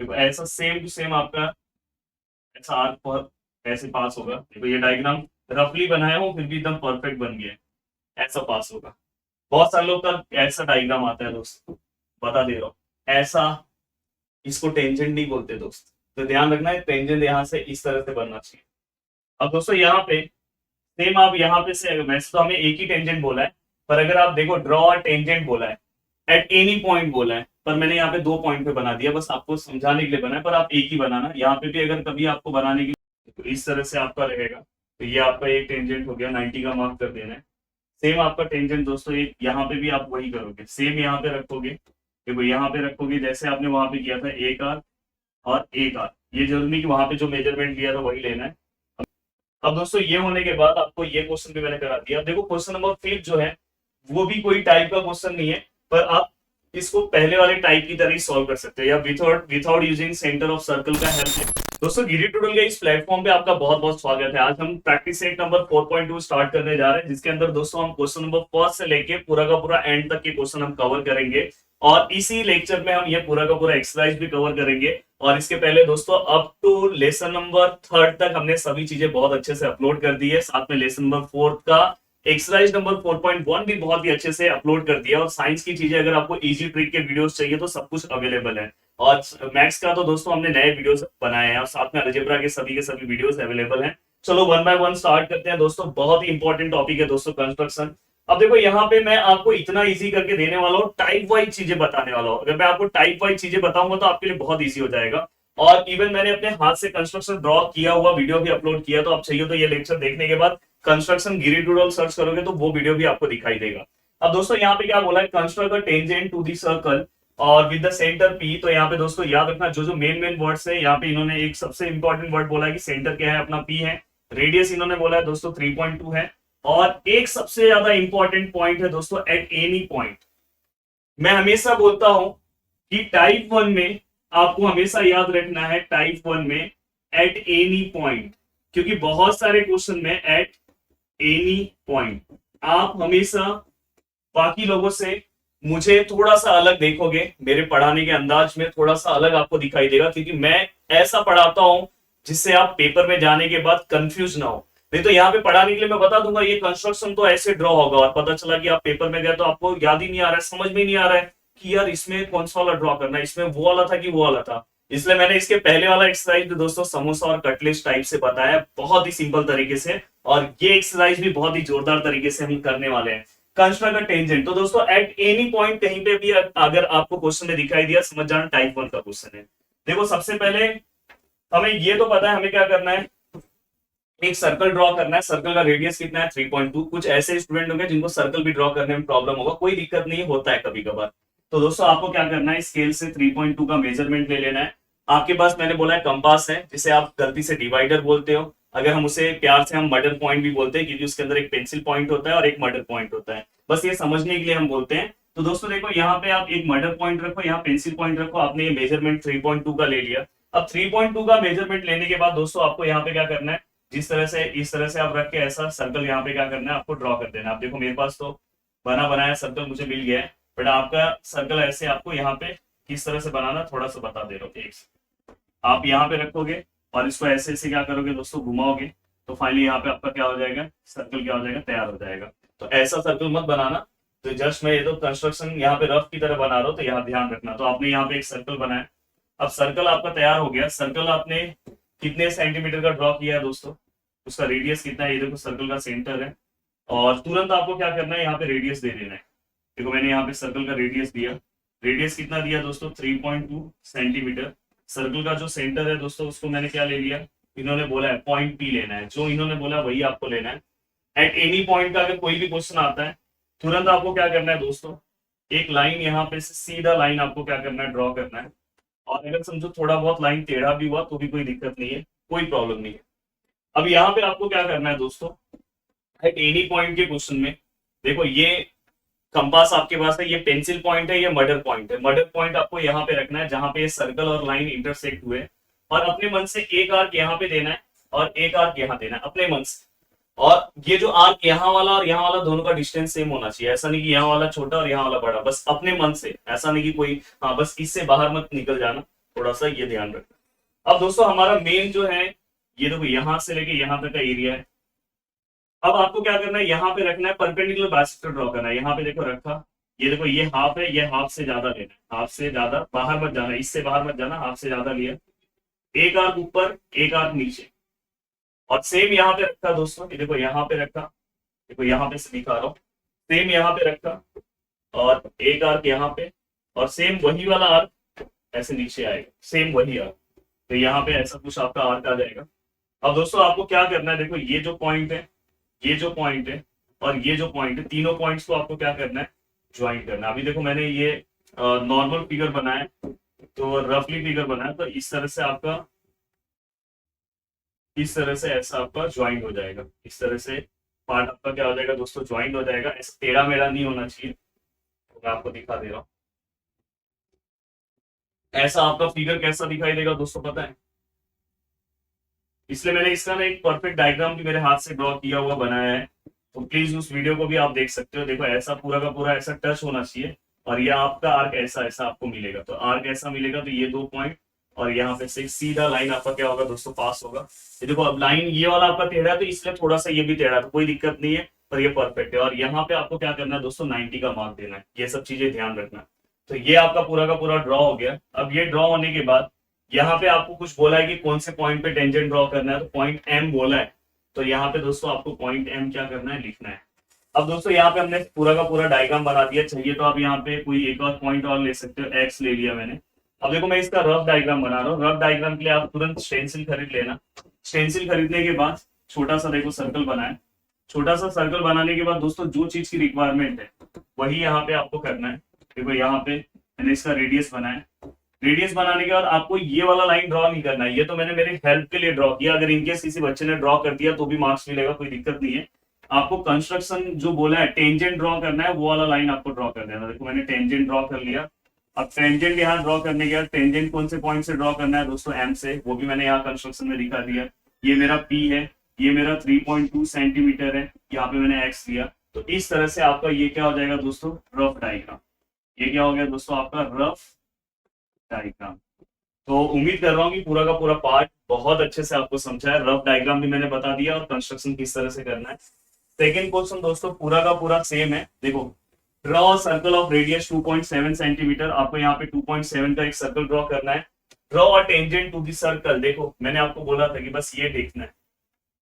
देखो ऐसा same to same आपका ऐसा आर्क पर ऐसे पास होगा। देखो ये डायग्राम रफली बनाया हूँ फिर भी एकदम परफेक्ट बन गया है। ऐसा पास होगा। बहुत सारे लोग का ऐसा डायग्राम आता है दोस्त, बता दे रहा हूँ ऐसा। इसको टेंजेंट नहीं बोलते दोस्त, तो ध्यान रखना है टेंजेंट यहाँ से इस तरह से बनना चाहिए। अब दोस्तों यहाँ पे सेम आप यहाँ पे से वैसे तो हमें एक ही टेंजेंट बोला है, पर अगर आप देखो ड्रॉ टेंजेंट बोला है, एट एनी पॉइंट बोला है, पर मैंने यहाँ पे 2 पॉइंट पे बना दिया, बस आपको समझाने के लिए बना है, पर आप एक ही बनाना। यहाँ पे भी अगर कभी आपको बनाने की तो इस तरह से आपका रहेगा। तो ये आपका एक टेंजेंट हो गया, 90 का मार्क कर देना है। सेम आपका टेंजेंट दोस्तों एक यहाँ पे भी आप वही करोगे, सेम यहाँ पे रखोगे। देखो यहाँ पे रखोगे जैसे आपने वहां पे किया था, एक आर और एक आर। ये जरूरी नहीं कि वहां पे जो मेजरमेंट लिया था वही लेना है। अब दोस्तों ये होने के बाद आपको ये क्वेश्चन भी मैंने करा दिया। अब देखो क्वेश्चन नंबर 5 जो है वो भी कोई टाइप का क्वेश्चन नहीं है, पर आप इसको पहले वाले टाइप की तरह ही सॉल्व कर सकते हैं, या without without using centre of circle का हेल्प। दोस्तों गिरी टूडल के इस प्लेटफॉर्म पे आपका बहुत बहुत स्वागत है। आज हम प्रैक्टिस सेट नंबर 4.2 स्टार्ट करने जा रहे हैं, जिसके अंदर दोस्तों हम क्वेश्चन नंबर फर्स्ट से लेके पूरा का पूरा एंड तक के क्वेश्चन हम कवर करेंगे, और इसी लेक्चर में हम ये पूरा का पूरा एक्सरसाइज भी कवर करेंगे। और इसके पहले दोस्तों अप टू लेसन नंबर 3 तक हमने सभी चीजें बहुत अच्छे से अपलोड कर दी है। साथ में लेसन नंबर 4 का एक्सरसाइज नंबर 4.1 भी बहुत ही अच्छे से अपलोड कर दिया। और साइंस की चीजें अगर आपको इजी ट्रिक के वीडियोस चाहिए तो सब कुछ अवेलेबल है। और मैथ्स का तो दोस्तों हमने नए वीडियोस बनाए हैं, और साथ में अलजेब्रा के सभी वीडियोस अवेलेबल हैं। चलो वन बाय वन स्टार्ट करते हैं दोस्तों। बहुत ही इंपॉर्टेंट टॉपिक है दोस्तों कंस्ट्रक्शन। अब देखो यहाँ पे मैं आपको इतना इजी करके देने वाला हूँ, टाइप वाइज चीजें बताने वाला हूँ। अगर मैं आपको टाइप वाइज चीजें बताऊंगा तो आपके लिए बहुत इजी हो जाएगा। और इवन मैंने अपने हाथ से कंस्ट्रक्शन ड्रॉ किया हुआ वीडियो भी अपलोड किया, तो आप चाहिए तो ये लेक्चर देखने के बाद कंस्ट्रक्शन गिरी डूडल सर्च करोगे तो वो वीडियो भी आपको दिखाई देगा। अब दोस्तों यहाँ पे क्या बोला है, construct a tangent to the circle और विद द सेंटर पी। तो यहाँ पे दोस्तों याद रखना जो जो मेन वर्ड्स है, यहाँ पे इन्होंने एक सबसे इंपॉर्टेंट वर्ड बोला है कि सेंटर क्या है, अपना पी है। रेडियस इन्होंने बोला है दोस्तों 3.2 है। और एक सबसे ज्यादा इंपॉर्टेंट पॉइंट है दोस्तों, एट एनी पॉइंट। मैं हमेशा बोलता हूं कि टाइप 1 में आपको हमेशा याद रखना है, टाइप 1 में एट एनी पॉइंट, क्योंकि बहुत सारे क्वेश्चन में एट एनी पॉइंट आप हमेशा बाकी लोगों से मुझे थोड़ा सा अलग देखोगे, मेरे पढ़ाने के अंदाज में थोड़ा सा अलग आपको दिखाई देगा, क्योंकि मैं ऐसा पढ़ाता हूं जिससे आप पेपर में जाने के बाद कंफ्यूज ना हो। नहीं तो यहाँ पे पढ़ाने के लिए मैं बता दूंगा ये कंस्ट्रक्शन तो ऐसे ड्रॉ होगा, और पता चला कि आप पेपर में गए तो आपको याद ही नहीं आ रहा है, समझ में नहीं आ रहा है कि यार इसमें कौन सा वाला ड्रॉ करना है, इसमें वो वाला था कि वो वाला था। इसलिए मैंने इसके पहले वाला एक्सरसाइज भी दोस्तों समोसा और कटलेट टाइप से बताया, बहुत ही सिंपल तरीके से। और ये एक्सरसाइज भी बहुत ही जोरदार तरीके से हम करने वाले हैं। कंस्ट्रक्ट टेंजेंट, तो दोस्तों एट एनी पॉइंट कहीं पे भी अगर आपको क्वेश्चन में दिखाई दिया, समझ जाना टाइप 1 का क्वेश्चन है। देखो सबसे पहले हमें ये तो पता है हमें क्या करना है, एक सर्कल ड्रॉ करना है। सर्कल का रेडियस कितना है 3.2। कुछ ऐसे स्टूडेंट होंगे जिनको सर्कल भी ड्रॉ करने में प्रॉब्लम होगा, कोई दिक्कत नहीं होता है कभी कभार। तो दोस्तों आपको क्या करना है, स्केल से 3.2 का मेजरमेंट ले लेना है। आपके पास मैंने बोला है कंपास है, जिसे आप गलती से डिवाइडर बोलते हो, अगर हम उसे प्यार से हम मर्डर पॉइंट भी बोलते हैं, क्योंकि उसके अंदर एक पेंसिल पॉइंट होता है और एक मर्डर पॉइंट होता है, बस ये समझने के लिए हम बोलते हैं। तो दोस्तों देखो यहाँ पे आप एक मर्डर पॉइंट रखो, यहाँ पेंसिल पॉइंट रखो। आपने ये मेजरमेंट 3.2 का ले लिया। अब 3.2 का मेजरमेंट लेने के बाद दोस्तों आपको यहाँ पे क्या करना है, जिस तरह से इस तरह से आप रख के ऐसा सर्कल यहाँ पे क्या करना है, आपको ड्रॉ कर देना है। आप देखो मेरे पास तो बना बनाया सर्कल मुझे मिल गया है, बट आपका सर्कल ऐसे आपको यहाँ पे किस तरह से बनाना थोड़ा सा बता दे रहा हूँ। एक आप यहाँ पे रखोगे और इसको ऐसे ऐसे क्या करोगे दोस्तों, घुमाओगे, तो फाइनली यहाँ पे आपका क्या हो जाएगा, सर्कल क्या हो जाएगा, तैयार हो जाएगा। तो ऐसा सर्कल मत बनाना। तो जस्ट मैं ये तो कंस्ट्रक्शन यहाँ पे रफ की तरह बना रहा हूँ, तो यहाँ ध्यान रखना। तो आपने यहाँ पे एक सर्कल बनाया। अब सर्कल आपका तैयार हो गया। सर्कल आपने कितने सेंटीमीटर का ड्रॉ किया है दोस्तों, उसका रेडियस कितना है, ये देखो सर्कल का सेंटर है। और तुरंत आपको क्या करना है, यहाँ पे रेडियस दे देना है। देखो मैंने यहाँ पे सर्कल का रेडियस दिया। रेडियस कितना दिया दोस्तों, 3.2 सेंटीमीटर। सर्कल का जो सेंटर है दोस्तों उसको मैंने क्या ले लिया, इन्होंने बोला है पॉइंट पी लेना है, जो इन्होंने बोला वही आपको लेना है। एट एनी पॉइंट का अगर कोई भी क्वेश्चन आता है, तुरंत आपको क्या करना है दोस्तों, एक लाइन यहाँ पे से सीधा लाइन आपको क्या करना है, ड्रॉ करना है। और अगर समझो थोड़ा बहुत लाइन टेढ़ा भी हुआ तो भी कोई दिक्कत नहीं है, कोई प्रॉब्लम नहीं है। अब यहाँ पे आपको क्या करना है दोस्तों, एट एनी पॉइंट के क्वेश्चन में देखो ये कंपास आपके पास है, ये पेंसिल पॉइंट है, ये मर्डर पॉइंट है। मर्डर पॉइंट आपको यहाँ पे रखना है जहां पे सर्कल और लाइन इंटरसेक्ट हुए, और अपने मन से एक आर्क यहाँ पे देना है और एक आर्क यहाँ देना है अपने मन से। और ये जो आर्क यहाँ वाला और यहाँ वाला दोनों का डिस्टेंस सेम होना चाहिए। ऐसा नहीं कि यहाँ वाला छोटा और यहाँ वाला बड़ा, बस अपने मन से। ऐसा नहीं कि कोई हाँ बस इससे बाहर मत निकल जाना, थोड़ा सा ये ध्यान रखना। अब दोस्तों हमारा मेन जो है ये देखो यहां से लेके यहां तक का एरिया है। अब आपको क्या करना है, यहाँ पे रखना है परपेंडिकुलर बाइसेक्टर ड्रॉ करना है। यहाँ पे देखो रखा, ये देखो ये हाफ है, ये हाफ से ज्यादा लेना है, हाफ से ज्यादा बाहर मत जाना, इससे बाहर मत जाना, हाफ से ज्यादा लिया, एक आर्क ऊपर एक आर्क नीचे, और सेम यहाँ पे रखा दोस्तों, ये देखो यहाँ पे रखा, देखो यहाँ पे से दिखा रहा हूँ, सेम यहाँ पे रखा, और एक आर्क यहाँ पे, और सेम वही वाला आर्क ऐसे नीचे आएगा, सेम वही आर्क, तो यहाँ पे ऐसा कुछ आपका आर्क आ जाएगा। अब दोस्तों आपको क्या करना है, देखो ये जो पॉइंट है, ये जो पॉइंट है और ये जो पॉइंट है, तीनों पॉइंट्स को आपको क्या करना है, ज्वाइन करना है। अभी देखो मैंने ये नॉर्मल फिगर बनाया, तो रफली फिगर बनाया, तो इस तरह से आपका, इस तरह से ऐसा आपका ज्वाइन हो जाएगा, इस तरह से पार्ट आपका क्या हो जाएगा दोस्तों, ज्वाइन हो जाएगा। ऐसा टेढ़ा मेढ़ा नहीं होना चाहिए, तो मैं आपको दिखा दे रहा हूँ। ऐसा आपका फिगर कैसा दिखाई देगा दोस्तों पता है, इसलिए मैंने इसका ना एक परफेक्ट डायग्राम भी मेरे हाथ से ड्रॉ किया हुआ बनाया है, तो प्लीज उस वीडियो को भी आप देख सकते हो। देखो ऐसा पूरा का पूरा ऐसा टच होना चाहिए, और ये आपका आर्क ऐसा ऐसा आपको मिलेगा, तो आर्क ऐसा मिलेगा, तो ये दो पॉइंट और यहाँ पे से सीधा लाइन आपका क्या होगा दोस्तों, पास होगा। ये देखो अब लाइन ये वाला आपका टेढ़ा है, तो इसलिए थोड़ा सा ये भी टेढ़ा है, तो कोई दिक्कत नहीं है, पर ये परफेक्ट है। और यहाँ पे आपको क्या करना है दोस्तों, 90 का मार्क देना है, ये सब चीजें ध्यान रखना। तो ये आपका पूरा का पूरा ड्रॉ हो गया। अब ये ड्रॉ होने के बाद यहाँ पे आपको कुछ बोला है कि कौन से पॉइंट पे टेंजेंट ड्रॉ करना है, तो पॉइंट एम बोला है, तो यहाँ पे दोस्तों आपको पॉइंट एम क्या करना है, लिखना है। अब दोस्तों यहाँ पे हमने पूरा का पूरा डायग्राम बना दिया, चाहिए तो आप यहाँ पे कोई एक और पॉइंट और ले सकते हो, एक्स ले लिया मैंने। अब देखो मैं इसका रफ डायग्राम बना रहा हूँ, रफ डायग्राम के लिए आप तुरंत स्टेंसिल खरीद लेना। स्टेंसिल खरीदने के बाद छोटा सा देखो सर्कल बनाए, छोटा सा सर्कल बनाने के बाद दोस्तों जो चीज की रिक्वायरमेंट है वही यहाँ पे आपको करना है। देखो यहाँ पे मैंने इसका रेडियस बनाया, रेडियस बनाने के बाद आपको ये वाला लाइन ड्रॉ नहीं करना है, ये तो मैंने मेरे हेल्प के लिए ड्रॉ किया, अगर इनकेस किसी बच्चे ने ड्रॉ कर दिया तो भी मार्क्स मिलेगा, कोई दिक्कत नहीं है। आपको कंस्ट्रक्शन जो बोला है टेंजेंट ड्रॉ करना है, वो वाला लाइन आपको ड्रॉ कर देना। देखो मैंने टेंजेंट ड्रॉ कर लिया। अब टेंजेंट यहाँ ड्रॉ करने के बाद टेंजेंट कौन से पॉइंट से ड्रॉ करना है दोस्तों, एम से, वो भी मैंने यहाँ कंस्ट्रक्शन में दिखा दिया। ये मेरा पी है, ये मेरा 3.2 सेंटीमीटर है, यहाँ पे मैंने एक्स दिया। तो इस तरह से आपका ये क्या हो जाएगा दोस्तों, रफ डायग्राम। ये क्या हो गया दोस्तों आपका रफ डायग्राम। तो उम्मीद कर रहा हूँ कि पूरा का पूरा पार्ट बहुत अच्छे से आपको समझा है, रफ डायग्राम भी मैंने बता दिया और कंस्ट्रक्शन किस तरह से करना है। सेकेंड क्वेश्चन दोस्तों पूरा का पूरा सेम है। देखो draw circle of radius 2.7 centimetre, आपको यहाँ पे 2.7 का एक सर्कल ड्रॉ करना है। Draw a tangent to the circle, देखो मैंने आपको बोला था कि बस ये देखना है,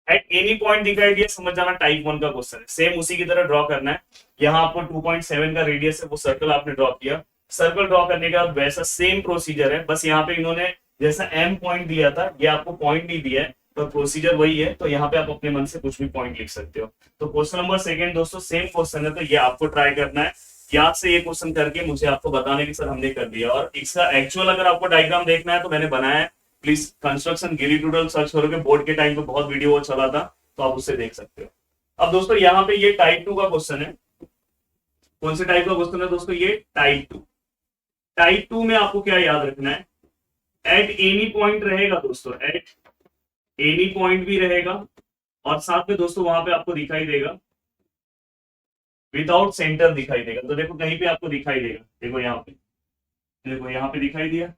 एट एनी पॉइंट दिखाई दिया, समझ जाना टाइप 1 का क्वेश्चन है। सेम उसी की तरह ड्रॉ करना है। यहाँ आपको 2.7 का रेडियस है, वो सर्कल आपने ड्रॉ किया। सर्कल ड्रॉ करने के बाद वैसा सेम प्रोसीजर है, बस यहाँ पे इन्होंने जैसा एम पॉइंट दिया था, ये आपको पॉइंट नहीं दिया है, तो प्रोसीजर वही है, तो यहाँ पे आप अपने मन से कुछ भी पॉइंट लिख सकते हो। तो क्वेश्चन नंबर सेकंड दोस्तों सेम क्वेश्चन है, तो ये आपको ट्राई करना है, याद से ये क्वेश्चन करके मुझे आपको बताने की सर हमने कर दिया। और इसका एक्चुअल अगर आपको डायग्राम देखना है तो मैंने बनाया है, प्लीज कंस्ट्रक्शन गिरी टूडल सर्च करोगे, बोर्ड के टाइम पे बहुत वीडियो वो चला था, तो आप उससे देख सकते हो। अब दोस्तों यहाँ पे ये टाइप 2 का क्वेश्चन है। कौन से टाइप का क्वेश्चन है दोस्तों, ये टाइप 2। टाइप 2 में आपको क्या याद रखना है, एट एनी पॉइंट रहेगा दोस्तों, एट एनी पॉइंट भी रहेगा, और साथ में दोस्तों वहां पे आपको दिखाई देगा विदाउट सेंटर दिखाई देगा। तो देखो कहीं पे आपको दिखाई देगा, देखो यहाँ पे, देखो यहाँ पे दिखाई दिया,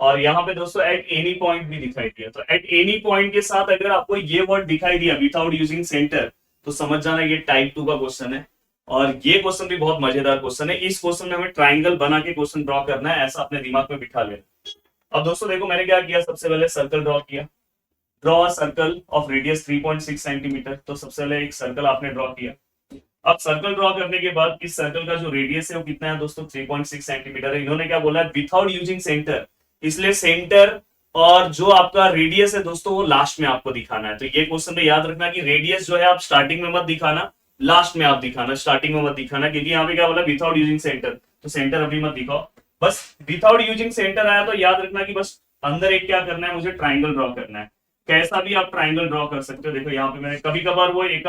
और यहाँ पे दोस्तों एट एनी पॉइंट भी दिखाई दिया। तो एट एनी पॉइंट के साथ अगर आपको ये वर्ड दिखाई दिया विदाउट यूजिंग सेंटर, तो समझ जाना ये टाइप 2 का क्वेश्चन है। और ये क्वेश्चन भी बहुत मजेदार क्वेश्चन है। इस क्वेश्चन में हमें ट्राइंगल बना के क्वेश्चन ड्रॉ करना है, ऐसा अपने दिमाग में बिठा लेना। अब दोस्तों देखो मैंने क्या किया, सबसे पहले सर्कल ड्रॉ किया। Draw circle of radius 3.6 centimetre, तो सबसे पहले एक सर्कल आपने ड्रॉ किया। अब सर्कल ड्रॉ करने के बाद इस सर्कल का जो रेडियस है वो कितना है दोस्तों, 3.6 सेंटीमीटर है। इन्होंने क्या बोला है, विदाउट यूजिंग सेंटर, इसलिए सेंटर और जो आपका रेडियस है दोस्तों वो लास्ट में आपको दिखाना है। तो ये क्वेश्चन में याद रखना कि रेडियस जो है आप स्टार्टिंग में मत दिखाना, लास्ट में आप दिखाना, स्टार्टिंग में मत दिखाना, क्योंकि यहाँ पे क्या बोला विदाउट यूजिंग सेंटर, तो सेंटर अभी मत दिखाओ। बस विदाउट यूजिंग सेंटर आया तो याद रखना कि बस अंदर एक क्या करना है, मुझे ट्राइंगल ड्रॉ करना है। कैसा भी आप ट्राइंगल ड्रॉ कर सकते हो। देखो यहाँ पे मैंने कभी कभार वो एक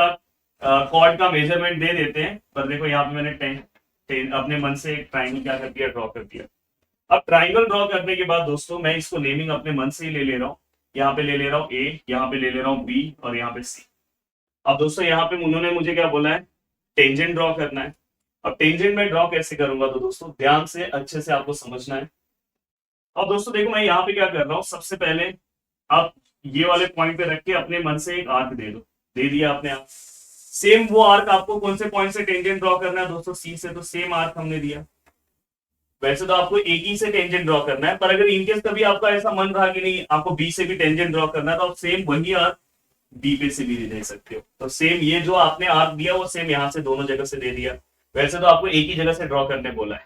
कॉर्ड का मेजरमेंट दे देते हैं, पर देखो यहाँ पे मैंने अपने मन से एक ट्राइंगल क्या कर दिया, ड्रॉ कर दिया। अब ट्राइंगल ड्रॉ करने के बाद दोस्तों मैं इसको नेमिंग अपने मन से ही ले रहा हूँ। यहाँ पे ले रहा हूँ ए, यहाँ पे ले रहा हूँ बी, और यहाँ पे सी। अब दोस्तों यहाँ पे उन्होंने मुझे क्या बोला है, टेंजेंट ड्रॉ करना है। अब टेंजेंट में ड्रॉ कैसे करूंगा, तो दोस्तों ध्यान से अच्छे से आपको समझना है। अब दोस्तों देखो मैं यहाँ पे क्या कर रहा हूँ, सबसे पहले आप ये वाले पॉइंट पे रख के अपने मन से एक आर्क दे दो। दे दिया आपने आप। सेम वो आर्क आपको कौन से पॉइंट से टेंजेंट ड्रॉ करना है दोस्तों, सी से, तो सेम आर्क हमने दिया। वैसे तो आपको एक ही से टेंजेंट ड्रॉ करना है, पर अगर इनकेस कभी आपका ऐसा मन रहा कि नहीं आपको बी से भी टेंजेंट ड्रॉ करना है, तो आप सेम वही आर्क बी पे से भी दे सकते हो। तो सेम ये जो आपने आर्क दिया वो सेम यहाँ से दोनों जगह से दे दिया। वैसे तो आपको एक ही जगह से ड्रॉ करने बोला है।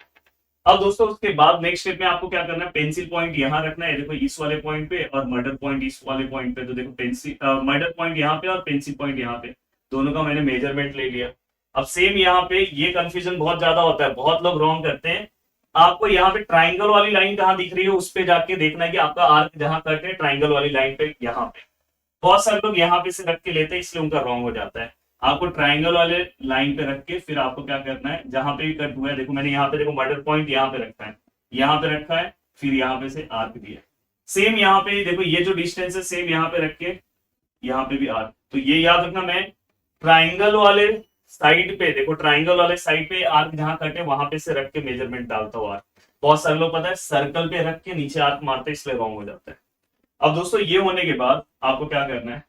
अब दोस्तों उसके बाद नेक्स्ट स्टेप में आपको क्या करना है, पेंसिल पॉइंट यहाँ रखना है, देखो इस वाले पॉइंट पे, और मर्डर पॉइंट इस वाले पॉइंट पे। तो देखो पेंसिल मर्डर पॉइंट यहाँ पे और पेंसिल पॉइंट यहाँ पे, दोनों का मैंने मेजरमेंट ले लिया। अब सेम यहाँ पे ये कंफ्यूजन बहुत ज्यादा होता है, बहुत लोग रॉन्ग करते हैं। आपको यहाँ पे ट्राइंगल वाली लाइन कहाँ दिख रही है उस पे जाके देखना है कि आपका आर्क जहां कट है ट्राइंगल वाली लाइन पे, यहाँ पे। बहुत सारे लोग यहाँ पे से रख के लेते हैं, इसलिए उनका रॉन्ग हो जाता है। आपको ट्राइंगल वाले लाइन पे रख के फिर आपको क्या करना है, जहां पे भी कट हुआ है, देखो मैंने यहाँ पे देखो मर्डर पॉइंट यहाँ पे रखा है, यहाँ पे रखा है, फिर यहाँ पे से आर्क दिया। सेम यहाँ पे देखो ये जो डिस्टेंस है सेम यहाँ पे रख के यहाँ पे भी आर्क। तो ये याद रखना, मैं ट्राइंगल वाले साइड पे, देखो ट्राइंगल वाले साइड पे आर्क जहां कटे वहां पे से रख के मेजरमेंट डालता हूँ आर्क। बहुत सारे लोग पता है सर्कल पे रख के नीचे आर्क मारते हैं, इसलिए रॉन्ग हो जाता है। अब दोस्तों ये होने के बाद आपको क्या करना है,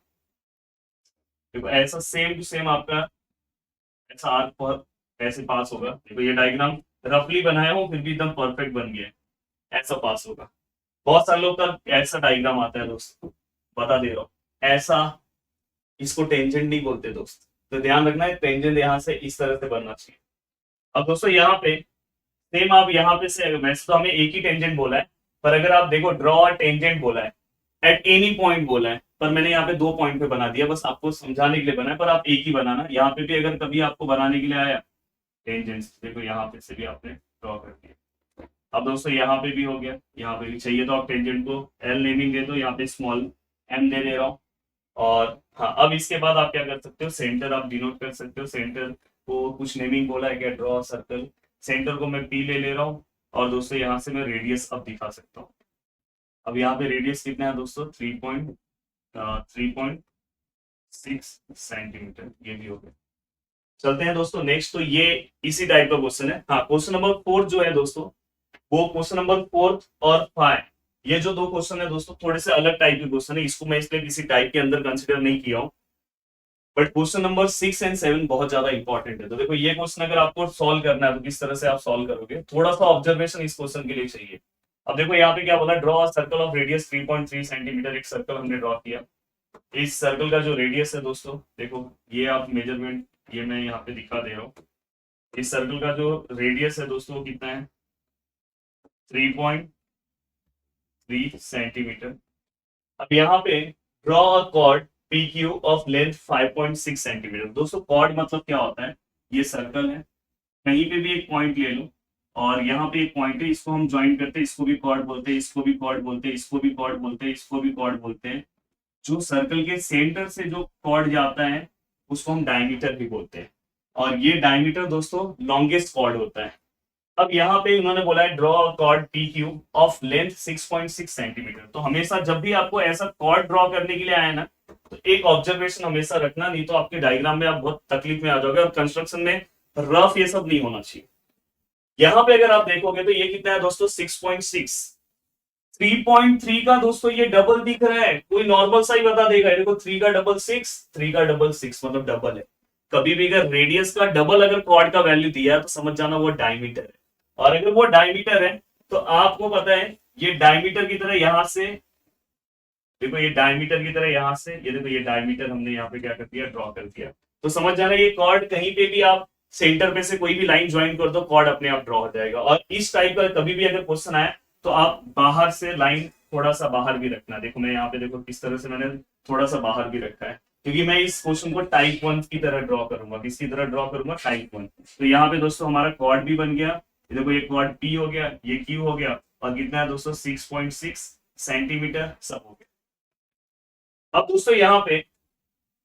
देखो ऐसा सेम टू सेम आपका ऐसा आर्क पर ऐसे पास होगा। देखो ये डायग्राम रफली बनाया हूँ फिर भी एकदम परफेक्ट बन गया है, ऐसा पास होगा। बहुत सारे लोग का ऐसा डायग्राम आता है दोस्तों, बता दे रहा हूँ ऐसा, इसको टेंजेंट नहीं बोलते दोस्त। तो ध्यान रखना है टेंजेंट यहाँ से इस तरह से बनना चाहिए। अब दोस्तों यहाँ पे सेम आप यहाँ पे से, वैसे तो हमें एक ही टेंजेंट बोला है, पर अगर आप देखो ड्रॉ टेंजेंट बोला है, एट एनी पॉइंट बोला है, पर मैंने यहाँ पे 2 पॉइंट पे बना दिया, बस आपको समझाने के लिए बना है, पर आप एक ही बनाना। यहाँ पे भी अगर कभी आपको बनाने के लिए आया टेंजेंट्स, देखो यहाँ पे से भी आपने ड्रॉ कर दिया। अब दोस्तों यहाँ पे भी हो गया, यहाँ पे भी चाहिए तो आप टेंजेंट को एल नेमिंग दे दो, यहाँ पे स्मॉल एम दे रहा हूँ। और हाँ, अब इसके बाद आप क्या कर सकते हो, सेंटर आप डिनोट कर सकते हो। सेंटर को कुछ नेमिंग बोला है क्या, ड्रॉ सर्कल। सेंटर को मैं पी ले रहा हूँ, और दोस्तों यहाँ से मैं रेडियस अब दिखा सकता हूँ। अब यहाँ पे रेडियस कितना है दोस्तों, 3.6 सेंटीमीटर, ये भी हो गया। चलते हैं दोस्तों नेक्स्ट, तो ये इसी टाइप का क्वेश्चन है। हाँ, क्वेश्चन नंबर 4 जो है दोस्तों, वो क्वेश्चन नंबर 4 और 5, ये जो 2 क्वेश्चन है दोस्तों थोड़े से अलग टाइप के क्वेश्चन है, इसको मैं इसलिए किसी टाइप के अंदर कंसिडर नहीं किया हूँ। बट क्वेश्चन नंबर 6 एंड 7 बहुत ज्यादा इंपॉर्टेंट है। तो देखो ये क्वेश्चन अगर आपको सॉल्व करना है तो किस तरह से आप सॉल्व करोगे, थोड़ा सा ऑब्जर्वेशन इस क्वेश्चन के लिए चाहिए। अब देखो यहाँ पे क्या बोला, draw circle of radius 3.3 centimetre. एक सर्कल हमने ड्रॉ किया। इस सर्कल का जो रेडियस है दोस्तों, देखो ये आप मेजरमेंट, ये मैं यहाँ पे दिखा दे रहा हूँ। इस सर्कल का जो रेडियस है दोस्तों वो कितना है, 3.3 सेंटीमीटर। अब यहाँ पे draw a cord P Q of length 5.6 centimetre. दोस्तों कॉर्ड मतलब क्या होता है, ये सर्कल है, कहीं पे भी एक पॉइंट ले लो, और यहाँ पे एक पॉइंट है, इसको हम ज्वाइन करते हैं, इसको भी कॉर्ड बोलते हैं, इसको भी कॉर्ड बोलते हैं, इसको भी कॉर्ड बोलते हैं, इसको भी कॉर्ड बोलते हैं। जो सर्कल के सेंटर से जो कॉर्ड जाता है उसको हम डायमीटर भी बोलते हैं, और ये डायमीटर दोस्तों लॉन्गेस्ट कॉर्ड होता है। अब यहाँ पे उन्होंने बोला है draw chord P Q of length 6.6 centimetre. तो हमेशा जब भी आपको ऐसा कॉर्ड ड्रॉ करने के लिए आया ना, तो एक ऑब्जर्वेशन हमेशा रखना, नहीं तो आपके डायग्राम में आप बहुत तकलीफ में आ जाओगे, और कंस्ट्रक्शन में रफ ये सब नहीं होना चाहिए। यहाँ पे अगर आप देखोगे तो ये कितना है दोस्तों, 6.6। 3.3 का दोस्तों ये डबल दिख रहा है, कोई नॉर्मल सा ही बता देगा। देखो 3 का डबल 6, 3 का डबल 6 मतलब डबल है। कभी भी अगर रेडियस का डबल अगर कॉर्ड का वैल्यू दिया है तो समझ जाना वो डायमीटर है। और अगर वो डायमीटर है तो आपको पता है ये डायमीटर की तरह यहां से, देखो ये डायमीटर की तरह यहां से, ये देखो ये डायमीटर हमने यहाँ पे क्या कर दिया, ड्रॉ कर दिया। तो समझ जाना ये कॉर्ड कहीं पे भी आप सेंटर पे से कोई भी लाइन ज्वाइन कर दो, कॉर्ड अपने आप ड्रॉ हो जाएगा। और इस टाइप का कभी भी अगर क्वेश्चन आए तो आप बाहर से लाइन थोड़ा सा बाहर भी रखना। देखो मैं यहाँ पे देखो किस तरह से मैंने थोड़ा सा बाहर भी रखा है, क्योंकि मैं इस क्वेश्चन को टाइप 1 की तरह ड्रॉ करूंगा। किसकी तरह ड्रॉ करूंगा, टाइप 1। तो यहाँ पे दोस्तों हमारा कॉर्ड भी बन गया, देखो ये कॉर्ड पी हो गया, ये क्यू हो गया, और कितना है दोस्तों 6.6 सेंटीमीटर सब हो गया। अब दोस्तों यहाँ पे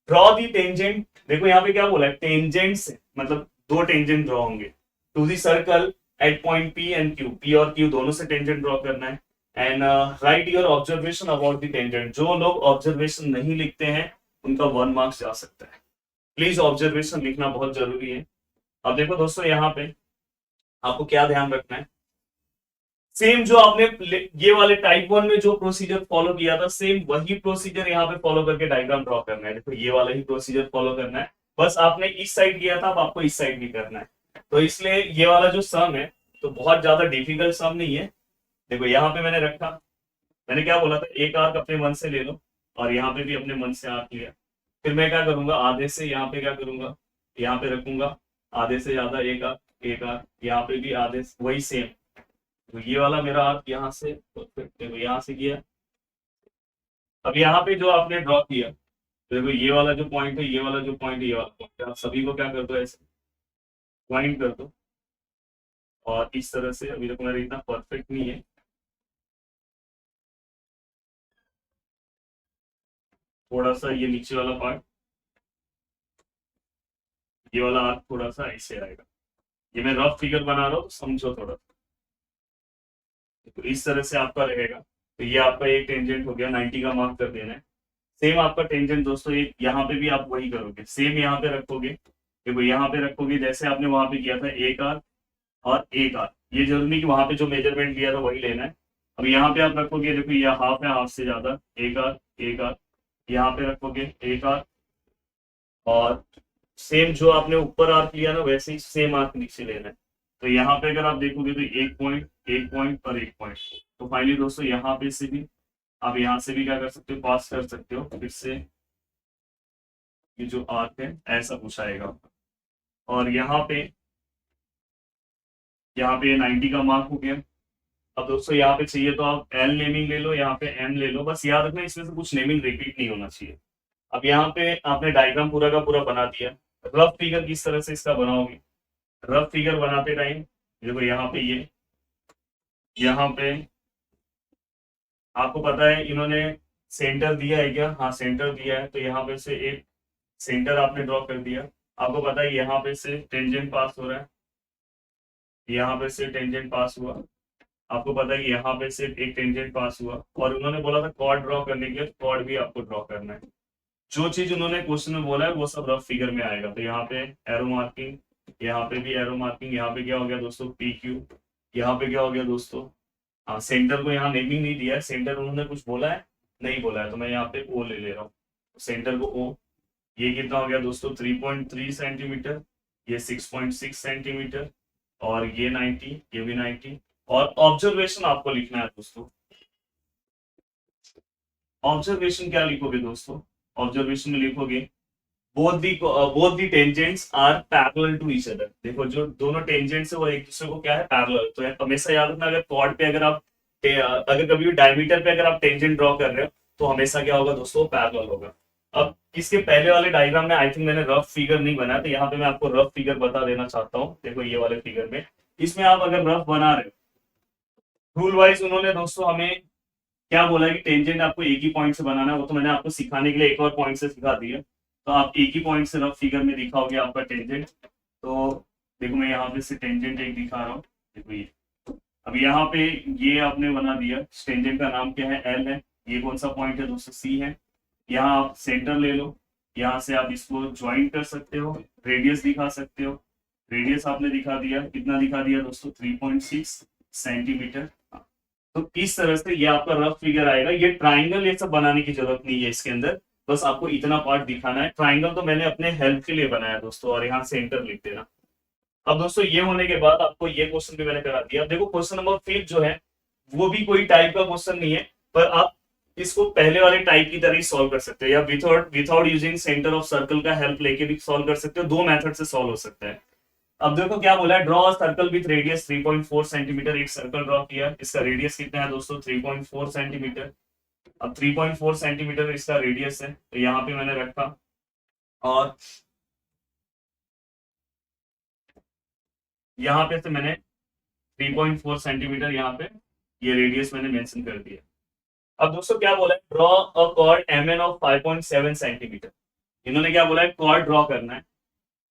ड्रॉ दी टेंजेंट, देखो यहाँ पे क्या बोला है, टेंजेंट से मतलब 2 टेंजेंट ड्रॉ होंगे to the circle at point P and Q. P और क्यू दोनों से टेंजेंट ड्रॉ करना है। And write your observation about the tangent. जो लोग ऑब्जर्वेशन नहीं लिखते हैं उनका 1 मार्क्स जा सकता है। प्लीज ऑब्जर्वेशन लिखना बहुत जरूरी है। अब देखो दोस्तों यहाँ पे आपको क्या ध्यान रखना है, सेम जो आपने ये वाले टाइप 1 में जो प्रोसीजर फॉलो किया था, सेम वही प्रोसीजर यहाँ पे फॉलो करके डायग्राम ड्रॉ करना है। देखो ये वाला ही प्रोसीजर फॉलो करना है, बस आपने इस साइड किया था, अब आपको इस साइड भी करना है। तो इसलिए ये वाला जो सम है तो बहुत ज्यादा डिफिकल्ट सम नहीं है। देखो यहाँ पे मैंने रखा, मैंने क्या बोला था, एक आर्क अपने मन से ले लो, और यहाँ पे भी अपने मन से आर्क लिया। फिर मैं क्या करूंगा, आधे से यहाँ पे क्या करूंगा, यहाँ पे रखूंगा आधे से ज्यादा एक आर्क, एक आर्क यहाँ पे भी आधे वही सेम। तो ये वाला मेरा आर्क यहाँ से, तो फिर देखो यहाँ से किया। अब यहाँ पे जो आपने ड्रॉ किया, तो देखो ये वाला जो पॉइंट है, ये वाला जो पॉइंट है, ये वाला पॉइंट है, आप सभी को क्या कर दो, ऐसे ज्वाइन कर दो। और इस तरह से, अभी देखो मेरा इतना परफेक्ट नहीं है, थोड़ा सा ये नीचे वाला पार्ट, ये वाला आर्क थोड़ा सा ऐसे आएगा। ये मैं रफ फिगर बना रहा हूँ तो समझो थोड़ा। तो इस तरह से आपका रहेगा। तो ये आपका एक टेंजेंट हो गया, 90 का मार्क कर देना है। सेम आपका टेंजेंट दोस्तों एक यहाँ पे भी आप वही करोगे, सेम यहाँ पे रखोगे। देखो यहाँ पे रखोगे जैसे आपने वहां पे किया था, एक आर्क और एक आर्क। ये जरूरी नहीं कि वहां पे जो मेजरमेंट लिया था वही लेना है। अब यहाँ पे आप रखोगे, देखो ये हाफ है, हाफ से ज्यादा, एक आर्क, एक आर्क। यहाँ पे रखोगे एक आर्क, और सेम जो आपने ऊपर आर्क लिया ना वैसे ही सेम आर्क नीचे लेना है। तो यहाँ पे अगर आप देखोगे तो एक पॉइंट, एक पॉइंट और एक पॉइंट। तो फाइनली दोस्तों यहाँ पे से भी आप यहाँ से भी क्या कर सकते हो, पास कर सकते हो। फिर से ये जो आर्क है ऐसा कुछ आएगा। और यहाँ पे 90 का मार्क हो गया। अब दोस्तों यहाँ पे चाहिए तो आप एल नेमिंग ले लो, यहाँ पे एम ले लो, बस याद रखना इसमें से कुछ नेमिंग रिपीट नहीं होना चाहिए। अब यहाँ पे आपने डायग्राम पूरा का पूरा बना दिया। रफ फिगर किस तरह से इसका बनाओगे, रफ फिगर बनाते टाइम देखो यहाँ पे ये, यहाँ पे आपको पता है इन्होंने सेंटर दिया है क्या, हाँ सेंटर दिया है। तो यहाँ पे से एक सेंटर आपने ड्रॉ कर दिया। आपको पता है यहाँ पे से टेंजेंट पास हो रहा है, यहाँ पे से टेंजेंट पास हुआ। आपको पता है कि यहाँ पे से एक टेंजेंट पास हुआ, और उन्होंने बोला था कॉर्ड ड्रॉ करने के लिए, कॉर्ड भी आपको ड्रॉ करना है। जो चीज उन्होंने क्वेश्चन में बोला है वो सब रफ फिगर में आएगा। तो यहाँ पे एरो मार्किंग, यहाँ पे भी एरो मार्किंग, यहाँ पे क्या हो गया दोस्तों, पी क्यू। यहाँ पे क्या हो गया दोस्तों, हाँ सेंटर को यहाँ नेमिंग नहीं दिया है, सेंटर उन्होंने कुछ बोला है, नहीं बोला है, तो मैं यहाँ पे ओ ले ले रहा हूँ, सेंटर को ओ। ये कितना हो गया दोस्तों, 3.3 सेंटीमीटर, ये 6.6 सेंटीमीटर, और ये 90, ये भी 90। और ऑब्जर्वेशन आपको लिखना है दोस्तों। ऑब्जर्वेशन क्या लिखोगे दोस्तों, ऑब्जर्वेशन में लिखोगे both the tangents are parallel to each other. देखो जो दोनों टेंजेंट्स है वो एक दूसरे को क्या है, पैरेलल। तो हमेशा याद रखना, अगर कॉर्ड पे अगर आप अगर कभी भी डायमीटर पे अगर आप टेंजेंट ड्रॉ कर रहे हो तो हमेशा क्या होगा दोस्तों, पैरेलल होगा। अब इसके पहले वाले डायग्राम में आई थिंक मैंने रफ फिगर नहीं बनाया, तो यहाँ पे मैं आपको रफ फिगर बता देना चाहता हूँ। देखो ये वाले फिगर में, इसमें आप अगर रफ बना रहे हो, रूल वाइज उन्होंने दोस्तों हमें क्या बोला है कि टेंजेंट आपको एक ही पॉइंट से बनाना है। वो तो मैंने आपको सिखाने के लिए एक और पॉइंट से सिखा दिया। तो आप एक ही पॉइंट से रफ फिगर में दिखाओगे आपका टेंजेंट। तो देखो मैं यहाँ पे से टेंजेंट एक दिखा रहा हूँ, देखो ये। अब यहाँ पे ये आपने बना दिया, टेंजेंट का नाम क्या है, एल है। ये कौन सा पॉइंट है दोस्तों, सी है। यहाँ आप सेंटर ले लो, यहाँ से आप इसको ज्वाइन कर सकते हो, रेडियस दिखा सकते हो। रेडियस आपने दिखा दिया, कितना दिखा दिया दोस्तों, 3.6 सेंटीमीटर। तो इस तरह से ये आपका रफ फिगर आएगा। ये ट्राइंगल ये सब बनाने की जरूरत नहीं है इसके अंदर, बस आपको इतना पार्ट दिखाना है। ट्राइंगल तो मैंने अपने हेल्प के लिए बनाया दोस्तों, और यहाँ सेंटर लिख देना। अब दोस्तों ये होने के बाद आपको ये क्वेश्चन भी मैंने करा दिया। अब देखो क्वेश्चन नंबर 5 जो है वो भी कोई टाइप का क्वेश्चन नहीं है, पर आप इसको पहले वाले टाइप की तरह ही सॉल्व कर सकते हो, या without using centre of circle का हेल्प लेके भी सॉल्व कर सकते हो। दो मेथड से सॉल्व हो सकता है। अब देखो क्या बोला है, draw circle with radius 3.4 centimetre. एक सर्कल ड्रॉ किया, इसका रेडियस कितना है दोस्तों, 3.4 सेंटीमीटर। अब 3.4 सेंटीमीटर इसका रेडियस है, तो यहाँ पे मैंने रखा, और यहाँ पे से मैंने 3.4 सेंटीमीटर यहाँ पे ये रेडियस मैंने मेंशन कर दिया। अब दोस्तों क्या बोला है, draw a chord M N of 5.7 centimetre. इन्होंने क्या बोला है, कॉर्ड ड्रॉ करना है,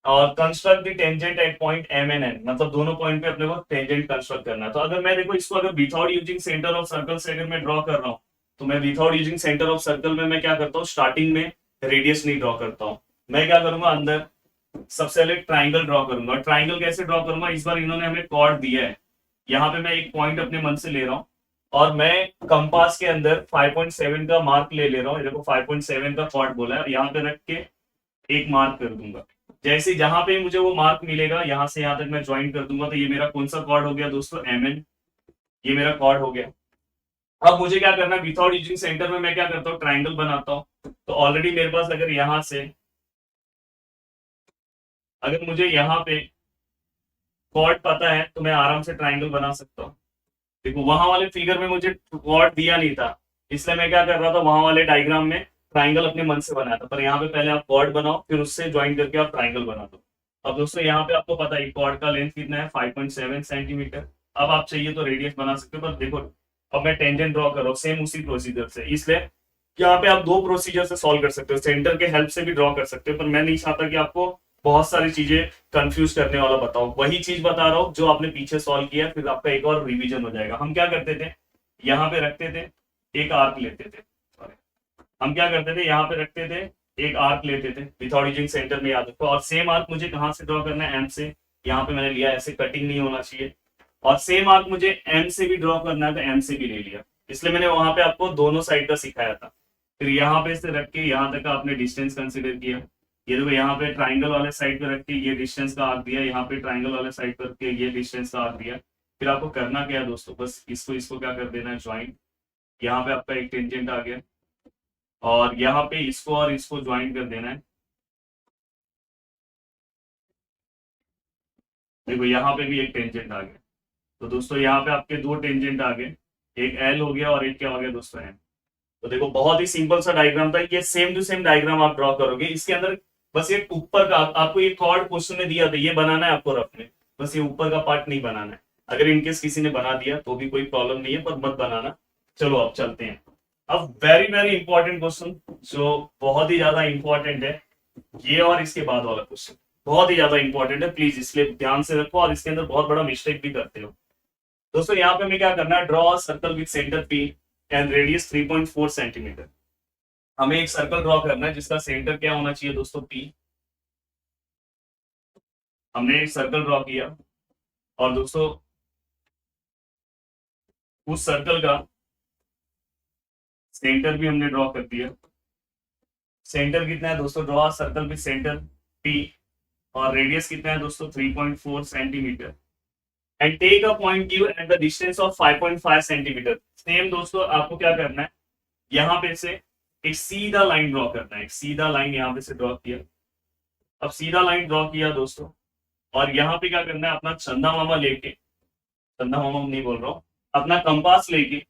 और construct the tangent at point M N N, मतलब दोनों पॉइंट पे अपने को टेंजेंट कंस्ट्रक्ट करना है। तो अगर मैं देखो इसको अगर without using centre of circle से अगर मैं ड्रॉ कर रहा हूँ, तो मैं without using centre of circle में मैं क्या करता हूँ, स्टार्टिंग में रेडियस नहीं ड्रॉ करता हूँ। मैं क्या करूंगा, अंदर सबसे पहले ट्राइंगल ड्रॉ करूंगा। ट्राइंगल कैसे ड्रॉ करूंगा, इस बार इन्होंने हमें कॉर्ड दिया है, यहाँ पे मैं एक पॉइंट अपने मन से ले रहा हूँ और मैं कंपास के अंदर 5.7 का मार्क ले रहा हूँ। देखो 5.7 का कॉर्ड बोला है, यहाँ पे रख के एक मार्क कर दूंगा। जैसे जहां पे मुझे वो मार्क मिलेगा यहां से यहां तक मैं ज्वाइन कर दूंगा, तो ये मेरा कौन सा कॉर्ड हो गया दोस्तों, MN। ये मेरा कॉर्ड हो गया। अब मुझे क्या करना है, विथआउट यूजिंग सेंटर में मैं क्या करता हूँ, ट्राइंगल बनाता हूँ। तो ऑलरेडी मेरे पास अगर यहां से, अगर मुझे यहाँ पे कॉर्ड पता है तो मैं आराम से ट्राइंगल बना सकता हूँ। देखो वहां वाले फिगर में मुझे कॉर्ड दिया नहीं था, इसलिए मैं क्या कर रहा था, वहां वाले डायग्राम में ट्राइंगल अपने मन से बनाया था। पर यहाँ पे पहले आप कॉर्ड बनाओ, फिर उससे ज्वाइन करके आप ट्राइंगल बना दो। अब दोस्तों यहाँ पे आपको पता है कॉर्ड का लेंथ कितना है, 5.7 सेंटीमीटर। अब आप चाहिए तो रेडियस बना सकते हो, पर देखो अब मैं टेंजेंट ड्रॉ कर रहा हूँ सेम उसी प्रोसीजर से, इसलिए यहाँ पे आप दो प्रोसीजर से सॉल्व कर सकते हो, सेंटर के हेल्प से भी ड्रॉ कर सकते हो। पर मैं नहीं चाहता कि आपको बहुत सारी चीजें कंफ्यूज करने वाला बताओ, वही चीज बता रहा हूँ जो आपने पीछे सॉल्व किया, फिर आपका एक और रिवीजन हो जाएगा। हम क्या करते थे, यहाँ पे रखते थे, एक आर्क लेते थे। Sorry. हम क्या करते थे, यहाँ पे रखते थे, एक आर्क लेते थे विथआउट यूजिंग सेंटर में, याद रखो। और सेम आर्क मुझे कहाँ से ड्रॉ करना है, एम से। यहाँ पे मैंने लिया, ऐसे कटिंग नहीं होना चाहिए। और सेम आर्क मुझे एम से भी ड्रॉ करना है, तो एम से भी ले लिया। इसलिए मैंने वहां पे आपको दोनों साइड का सिखाया था। फिर यहाँ पे से रख के यहाँ तक का आपने डिस्टेंस कंसिडर किया। ये देखो यहाँ पे ट्राइंगल वाले साइड पे रख के ये डिस्टेंस का आर्क दिया, यहाँ पे ट्राइंगल वाले साइड पे रख के ये डिस्टेंस का आर्क दिया। फिर आपको करना क्या है दोस्तों, बस इसको इसको क्या कर देना है, ज्वाइन। यहाँ पे आपका एक टेंजेंट आ गया, और यहाँ पे इसको और इसको ज्वाइन कर देना है। देखो यहाँ पे भी एक टेंजेंट आ गया। तो दोस्तों यहाँ पे आपके दो टेंजेंट आ गए, एक एल हो गया और एक क्या हो गया दोस्तों, एम। तो देखो बहुत ही सिंपल सा डायग्राम था, ये सेम टू सेम डायग्राम आप ड्रॉ करोगे। इसके अंदर बस ये ऊपर का आपको ये कॉर्ड क्वेश्चन में दिया था, ये बनाना है आपको रफ में, बस ये ऊपर का पार्ट नहीं बनाना है। अगर इनकेस किसी ने बना दिया तो भी कोई प्रॉब्लम नहीं है, पर मत बनाना। चलो अब चलते हैं। अब वेरी वेरी इंपॉर्टेंट क्वेश्चन, जो बहुत ही ज्यादा इंपॉर्टेंट है, ये और इसके बाद वाला क्वेश्चन बहुत ही ज्यादा इंपॉर्टेंट है, प्लीज इसलिए ध्यान से रखो। और इसके अंदर बहुत बड़ा मिस्टेक भी करते हो दोस्तों। यहाँ पे हमें क्या करना है, draw circle with centre P and radius 3.4 centimetre. हमें एक सर्कल ड्रॉ करना है जिसका सेंटर क्या होना चाहिए दोस्तों, पी। हमने एक सर्कल ड्रॉ किया, और दोस्तों उस सर्कल का सेंटर भी हमने ड्रॉ कर दिया। सेंटर कितना है दोस्तों, draw circle with centre P, और रेडियस कितना है दोस्तों, 3.4 centimetre. And take a point Q at the distance of 5.5 centimetre. Same दोस्तों आपको क्या करना है, यहाँ पे से एक सीधा लाइन ड्रॉ करना है, एक सीधा लाइन यहाँ पे से ड्रॉ किया। अब सीधा लाइन ड्रॉ किया दोस्तों, और यहाँ पे क्या करना है, अपना चंदा मामा लेके, चंदा मामा नहीं बोल रहा हूँ, अपना कंपास लेके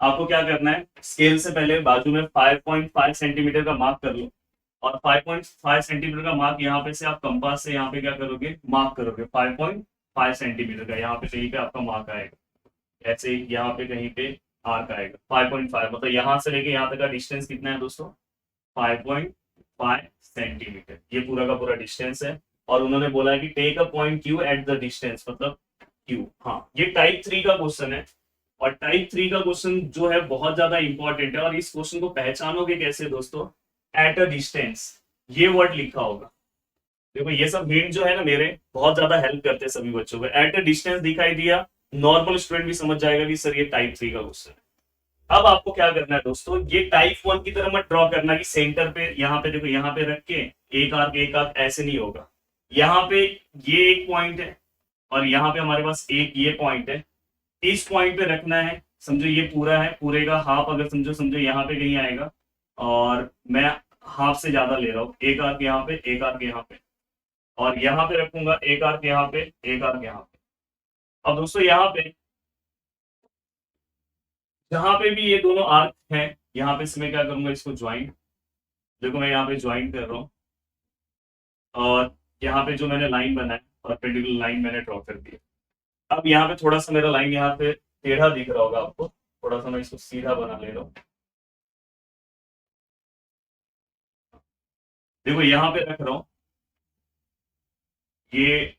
आपको क्या करना है, स्केल से पहले बाजू में 5.5 सेंटीमीटर का मार्क कर लो। और 5.5 सेंटीमीटर का मार्क यहाँ पे से आप कंपास से यहाँ पे क्या करोगे, मार्क करोगे 5.5 सेंटीमीटर का। यहाँ पे कहीं पे आपका मार्क आएगा, ऐसे ही यहाँ पे कहीं पे आर्क आएगा 5.5, मतलब यहाँ से लेके यहाँ तक का डिस्टेंस कितना है दोस्तों, 5.5 सेंटीमीटर। ये पूरा का पूरा डिस्टेंस है। और उन्होंने बोला है कि take a point Q at the distance, मतलब क्यू। हाँ, ये टाइप 3 का क्वेश्चन है, और टाइप 3 का क्वेश्चन जो है बहुत ज्यादा इंपॉर्टेंट है। और इस क्वेश्चन को पहचानोगे कैसे दोस्तों, एट अ डिस्टेंस, ये वर्ड लिखा होगा। देखो ये सब हिंट जो है ना मेरे, बहुत ज्यादा हेल्प करते हैं सभी बच्चों को। एट अ डिस्टेंस दिखाई दिया, नॉर्मल स्टूडेंट भी समझ जाएगा कि सर ये टाइप 3 का क्वेश्चन है। अब आपको क्या करना है दोस्तों, ये टाइप 1 की तरह मत ड्रॉ करना कि सेंटर पे यहाँ पे देखो, यहाँ पे रख के एक आर्क, ऐसे नहीं होगा। यहाँ पे ये एक पॉइंट है, और यहाँ पे हमारे पास एक ये पॉइंट है। इस पॉइंट पे रखना है, समझो ये पूरा है, पूरे का हाफ अगर समझो समझो यहाँ पे कहीं आएगा, और मैं हाफ से ज्यादा ले रहा हूँ, एक आर्क यहाँ पे, एक आर्क यहाँ पे, और यहाँ पे रखूंगा एक आर्क यहाँ पे, एक आर्क यहाँ पे। अब दोस्तों यहाँ पे जहां पे भी ये दोनों आर्क हैं, यहाँ पे से मैं क्या करूंगा, इसको ज्वाइन। देखो मैं यहाँ पे ज्वाइन कर रहा हूँ, और यहाँ पे जो मैंने लाइन बनाया, परपेंडिकुलर लाइन मैंने ड्रॉ कर दिया। अब यहाँ पे थोड़ा सा मेरा लाइन यहाँ पे टेढ़ा दिख रहा होगा आपको, थोड़ा सा मैं इसको सीधा बना ले रहा हूँ। देखो यहाँ पे रख रहा हूँ, ये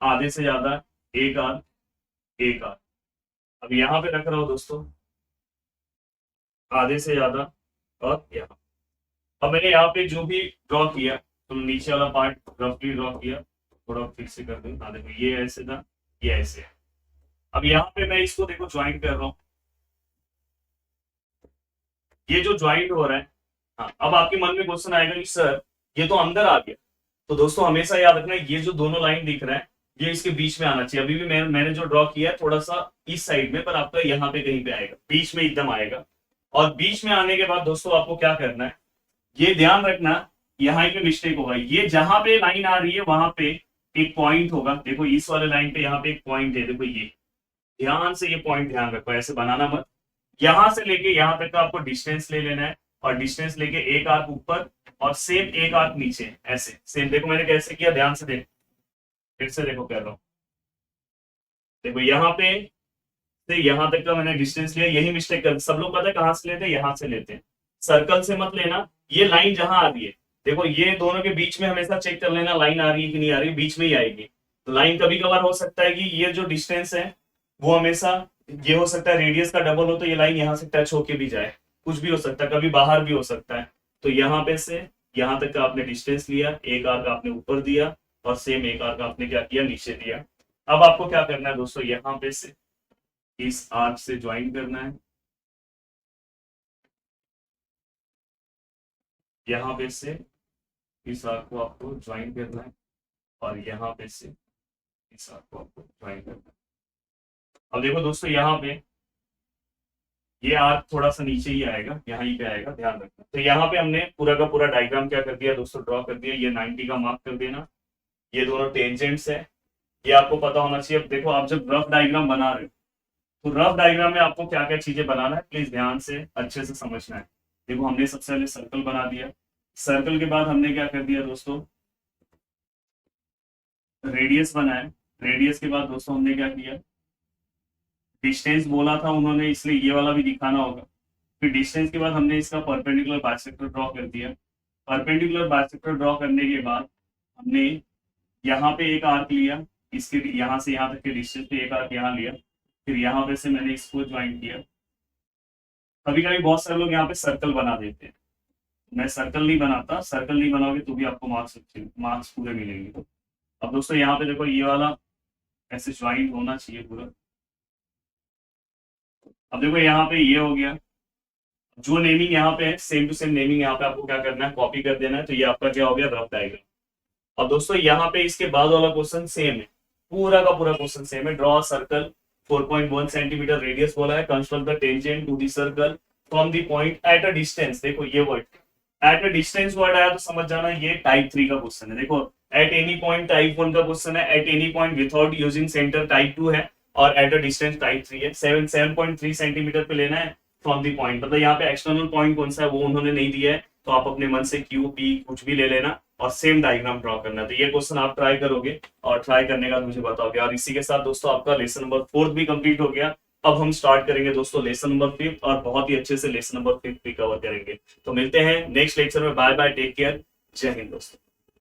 आधे से ज्यादा, एक आर्क, एक आर्क। अब यहाँ पे रख रहा हूँ दोस्तों, आधे से ज्यादा, और यहाँ। अब मैंने यहाँ पे जो भी ड्रॉ किया, तो नीचे वाला पार्ट रफली ड्रॉ किया, थोड़ा फिर से कर दूं। हाँ देखो ये ऐसे था, ये ऐसे है। अब यहाँ पे मैं इसको देखो ज्वाइन कर रहा हूँ, ये जो ज्वाइंट हो रहा है। हाँ, अब आपके मन में क्वेश्चन आएगा कि सर ये तो अंदर आ गया। तो दोस्तों हमेशा याद रखना, ये जो दोनों लाइन दिख रहा है ये इसके बीच में आना चाहिए। अभी भी मैंने जो ड्रॉ किया है थोड़ा सा इस साइड में, पर आपका यहाँ पे कहीं पे आएगा, बीच में एकदम आएगा। और बीच में आने के बाद दोस्तों आपको क्या करना है, ये ध्यान रखना, यहाँ पे मिस्टेक होगा। ये जहां पे लाइन आ रही है वहां पे एक पॉइंट होगा, देखो इस वाले लाइन पे यहाँ पे एक पॉइंट है, देखो ये ध्यान से, ये पॉइंट ध्यान रखो, ऐसे बनाना मत। यहां से लेके यहां तक का आपको डिस्टेंस ले लेना है, और डिस्टेंस लेके एक आर्क ऊपर और सेम एक आर्क नीचे, ऐसे सेम। देखो मैंने कैसे किया, ध्यान से देखो, फिर से देखो कर रहा हूँ। देखो यहाँ पे से यहाँ तक का मैंने डिस्टेंस लिया, यही मिस्टेक कर सब लोग, पता है कहाँ से लेते हैं, यहाँ से लेते हैं। सर्कल से मत लेना, ये लाइन जहां आ रही है, देखो ये दोनों के बीच में हमेशा चेक कर लेना लाइन आ रही है कि नहीं आ रही, बीच में ही आएगी। तो लाइन कभी कभार हो सकता है कि ये जो डिस्टेंस है वो हमेशा, ये हो सकता है रेडियस का डबल हो, तो ये लाइन यहाँ से टच होके भी जाए, कुछ भी हो सकता है, कभी बाहर भी हो सकता है। तो यहाँ पे से यहाँ तक का आपने डिस्टेंस लिया, एक आर्क आपने ऊपर दिया, और सेम एक आर्क आपने क्या किया, नीचे दिया। अब आपको क्या करना है दोस्तों, यहाँ पे से इस आर्क से ज्वाइन करना है, यहाँ पे से इस आर्क को आपको ज्वाइन करना है, और यहाँ पे से इस आर्क को आपको ज्वाइन करना है। अब देखो दोस्तों यहाँ पे ये आर्क थोड़ा सा नीचे ही आएगा, यहाँ ही पे आएगा, ध्यान रखना। तो यहाँ पे हमने पूरा का पूरा डायग्राम क्या कर दिया दोस्तों, ड्रॉ कर दिया। ये 90 का मार्क कर देना, ये दोनों टेंजेंट्स है, ये आपको पता होना चाहिए। अब देखो आप जब रफ डायग्राम बना रहे हो, तो रफ डायग्राम में आपको क्या क्या चीजें बनाना है, प्लीज ध्यान से अच्छे से समझना है। देखो हमने सबसे पहले सर्कल बना दिया, सर्कल के बाद हमने क्या कर दिया दोस्तों, रेडियस बनाया, रेडियस के बाद दोस्तों हमने क्या किया, डिस्टेंस बोला था उन्होंने, इसलिए ये वाला भी दिखाना होगा। फिर डिस्टेंस के बाद हमने इसका परपेंडिकुलर बाइसेक्टर ड्रॉ कर दिया। परपेंडिकुलर बाइसेक्टर ड्रॉ करने के बाद हमने यहाँ पे एक आर्क लिया, इसके यहाँ से यहाँ तक के डिस्टेंस पे एक आर्क यहाँ लिया, फिर यहाँ पे से मैंने इसको ज्वाइन किया। कभी कभी बहुत सारे लोग यहाँ पे सर्कल बना देते हैं, मैं सर्कल नहीं बनाता, सर्कल नहीं बनाओगे तो भी आपको मार्क्स पूरे मिलेंगे। अब दोस्तों यहाँ पे देखो ये वाला ऐसे ज्वाइन होना चाहिए पूरा। अब देखो यहाँ पे ये हो गया, जो नेमिंग यहाँ पे है सेम टू सेम नेमिंग यहाँ पे आपको क्या करना है, कॉपी कर देना है। तो ये आपका क्या हो गया, रफ डायग्राम। अब दोस्तों यहाँ पे इसके बाद वाला क्वेश्चन सेम है, पूरा का पूरा क्वेश्चन सेम है। ड्रॉ सर्कल 4.1 सेंटीमीटर रेडियस बोला है, construct the tangent to the circle from the point at a distance. देखो ये word at a distance word आया तो समझ जाना ये टाइप 3 का क्वेश्चन है। देखो एट एनी पॉइंट टाइप 1 का क्वेश्चन है, at any point without using centre type 2 है, और एट अ डिस्टेंस टाइप 3 है। 7.3 सेंटीमीटर पे लेना है फ्रॉम दी पॉइंट, मतलब यहाँ पे एक्सटर्नल पॉइंट कौन सा है वो उन्होंने नहीं दिया है, तो आप अपने मन से क्यू पी कुछ भी ले लेना और सेम डायग्राम ड्रॉ करना। तो ये क्वेश्चन आप ट्राई करोगे और ट्राई करने के बाद मुझे बताओगे। और इसी के साथ दोस्तों आपका लेसन नंबर 4 भी कंप्लीट हो गया। अब हम स्टार्ट करेंगे दोस्तों लेसन नंबर 5, और बहुत ही अच्छे से लेसन नंबर 5 भी कवर करेंगे। तो मिलते हैं नेक्स्ट लेक्चर में, बाय बाय, टेक केयर, जय हिंद दोस्तों।